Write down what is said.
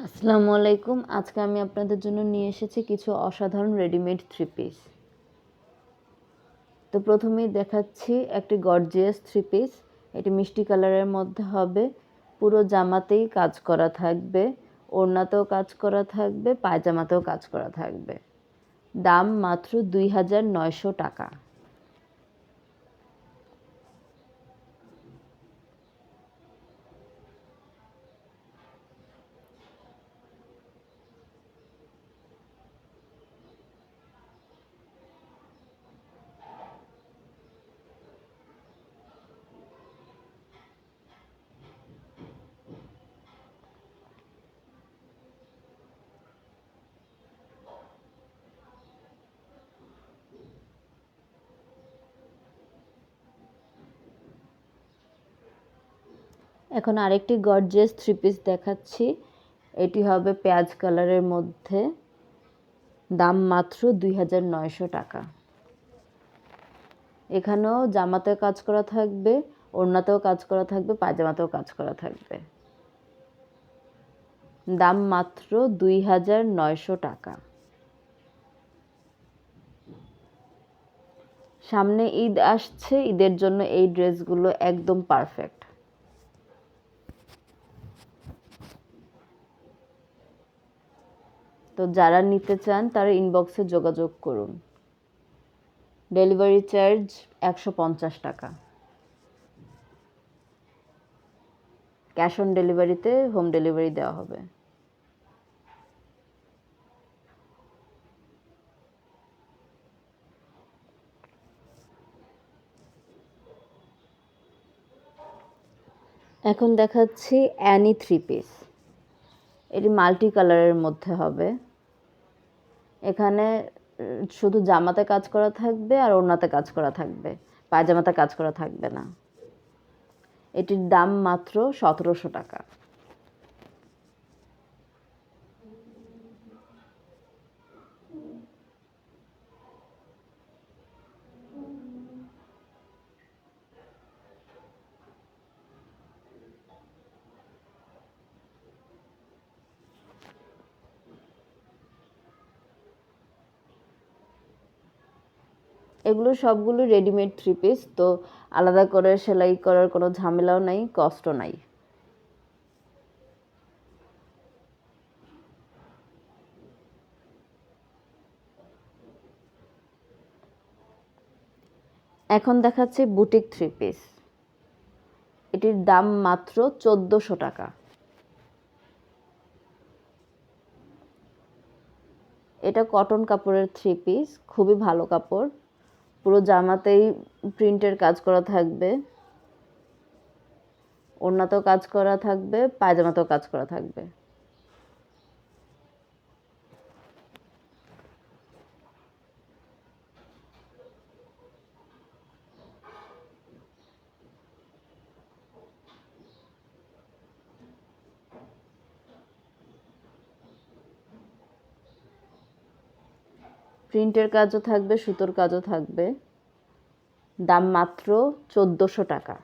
আসসালামু আলাইকুম। আজকে আমি আপনাদের জন্য নিয়ে এসেছি কিছু অসাধারণ রেডিমেড থ্রি পিস। তো প্রথমেই দেখাচ্ছি একটি গর্জিয়াস থ্রি পিস। এটি মিষ্টি কালারের মধ্যে হবে। পুরো জামাতেই কাজ করা থাকবে, ওড়নাতেও কাজ করা থাকবে, পায়জামাতেও কাজ করা থাকবে। দাম মাত্র ২৯০০ টাকা। এখন আরেকটি গর্জিয়াস থ্রি পিস দেখাচ্ছি। এটি হবে পেঁয়াজ কালারের মধ্যে। দাম মাত্র ২৯০০ টাকা। এখানেও জামাতে কাজ করা থাকবে, ওড়নাতেও কাজ করা থাকবে, পায়জামাতেও কাজ করা থাকবে। দাম মাত্র ২৯০০ টাকা। সামনে ঈদ আসছে, ঈদের জন্য এই ড্রেসগুলো একদম পারফেক্ট। তো যারা নিতে চান তারা ইনবক্সে যোগাযোগ করুন। ডেলিভারি চার্জ ১৫০ টাকা। ক্যাশ অন ডেলিভারিতে হোম ডেলিভারি দেওয়া হবে। এখন দেখাচ্ছি অ্যানি থ্রি পিস। এটি মাল্টি কালারের মধ্যে হবে। এখানে শুধু জামাতে কাজ করা থাকবে আর ওড়নাতে কাজ করা থাকবে, পায়জামাতে কাজ করা থাকবে না। এটির দাম মাত্র ১৭০০ টাকা। এগুলো সবগুলো রেডিমেড থ্রি পিস, তো আলাদা করে সেলাই করার কোনো ঝামেলাও নাই, কষ্ট নাই। এখন দেখাচ্ছি বুটিক থ্রি পিস। এটির দাম মাত্র ১৪০০ টাকা। এটা কটন কাপড়ের থ্রি পিস, খুবই ভালো কাপড়। পুরো জামাতেই প্রিন্টের কাজ করা থাকবে, ওড়নাতেও কাজ করা থাকবে, পায়জামাতেও কাজ করা থাকবে। প্রিন্টের কাজও থাকবে, সুতোর কাজও থাকবে। দাম মাত্র ১৪০০ টাকা।